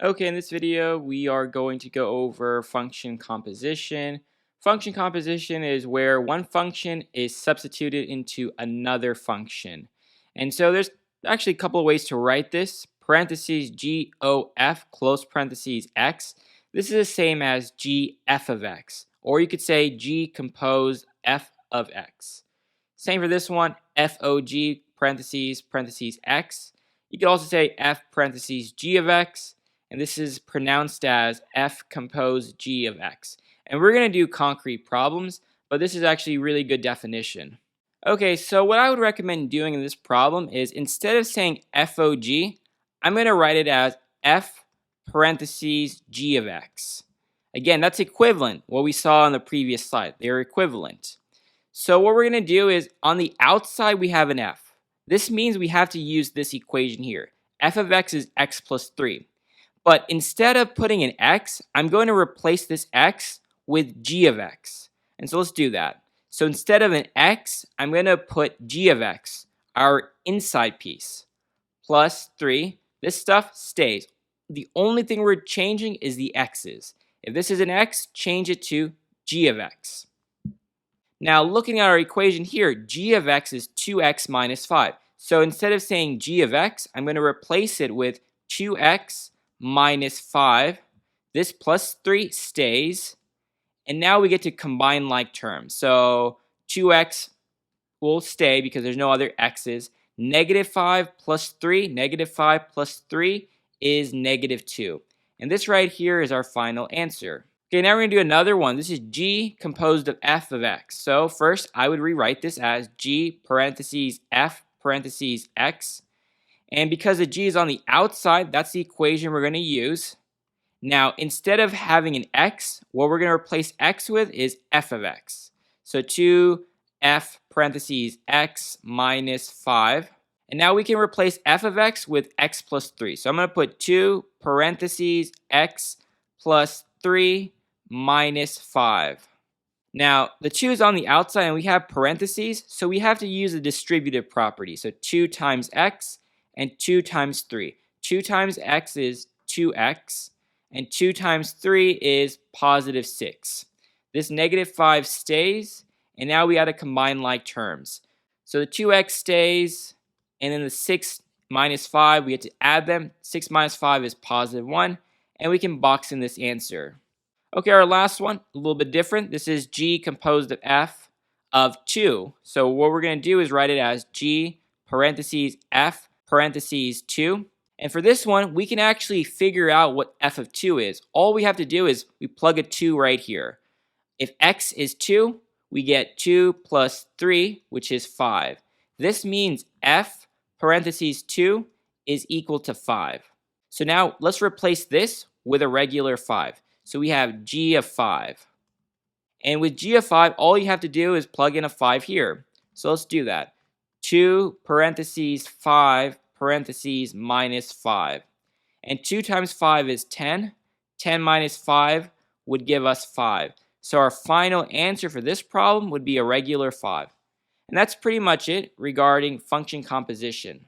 Okay, in this video, we are going to go over function composition. Function composition is where one function is substituted into another function. And so there's actually a couple of ways to write this. Parentheses GOF, close parentheses X. This is the same as GF of X. Or you could say G composed F of X. Same for this one, FOG, parentheses X. You could also say F parentheses G of X. And this is pronounced as F composed G of X. And we're going to do concrete problems, but this is actually a really good definition. Okay, so what I would recommend doing in this problem is instead of saying FOG, I'm going to write it as F parentheses G of X. Again, that's equivalent, what we saw on the previous slide. They're equivalent. So what we're going to do is on the outside we have an F. This means we have to use this equation here. F of X is X plus 3. But instead of putting an X, I'm going to replace this X with G of X. And so let's do that. So instead of an X, I'm going to put G of X, our inside piece, plus 3. This stuff stays. The only thing we're changing is the X's. If this is an X, change it to G of X. Now looking at our equation here, G of X is 2X minus 5. So instead of saying G of X, I'm going to replace it with 2X minus 5. This plus 3 stays. And now we get to combine like terms. So 2x will stay because there's no other x's. Negative 5 plus 3, negative 5 plus 3 is negative 2. And this right here is our final answer. Okay, now we're going to do another one. This is G composed of F of X. So first, I would rewrite this as G parentheses F parentheses X. And because the G is on the outside, that's the equation we're going to use. Now, instead of having an X, what we're going to replace X with is F of X. So 2F parentheses X minus 5. And now we can replace F of X with X plus 3. So I'm going to put 2 parentheses X plus 3 minus 5. Now, the 2 is on the outside and we have parentheses, so we have to use a distributive property. So 2 times X and 2 times 3. 2 times X is 2X. And 2 times 3 is positive 6. This negative 5 stays, and now we got to combine like terms. So the 2x stays, and then the 6 minus 5, we get to add them. 6 minus 5 is positive 1, and we can box in this answer. Okay, our last one, a little bit different. This is G composed of F of 2. So what we're going to do is write it as G parentheses F parentheses 2. And for this one, we can actually figure out what f of 2 is. All we have to do is we plug a 2 right here. If x is 2, we get 2 plus 3, which is 5. This means f parentheses 2 is equal to 5. So now let's replace this with a regular 5. So we have g of 5. And with g of 5, all you have to do is plug in a 5 here. So let's do that. 2 parentheses 5 parentheses minus 5. And 2 times 5 is 10. 10 minus 5 would give us 5. So our final answer for this problem would be a regular 5. And that's pretty much it regarding function composition.